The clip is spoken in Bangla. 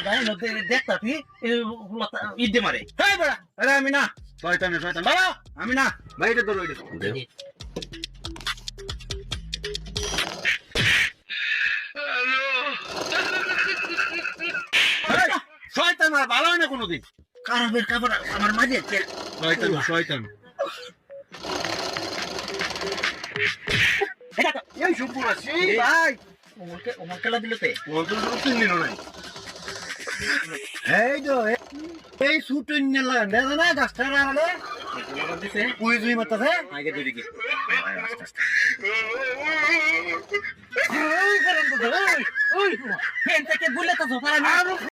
গায়ের মধ্যে দেখতা তুই ইডে মারে এই বড়া আরে আমি না শয়তান বাবা আমি না ভাই এটা ধরো এটা শয়তান আর ভালো হয় না কোনোদিন কারাবের কাপড় আমার মাঝে শয়তান এই শুভ আছি ভাই ওমর খেলা দিল তে বলতো শুধু 3 দিনও নাই এই তো এই সুটুন নিলা দেখো না গাছটা রাখলে দিছে পুই জুই মাতাছে আগে দুই দিকে ওই করেন তো ওই ফেন থেকে গুলে তো জোফারা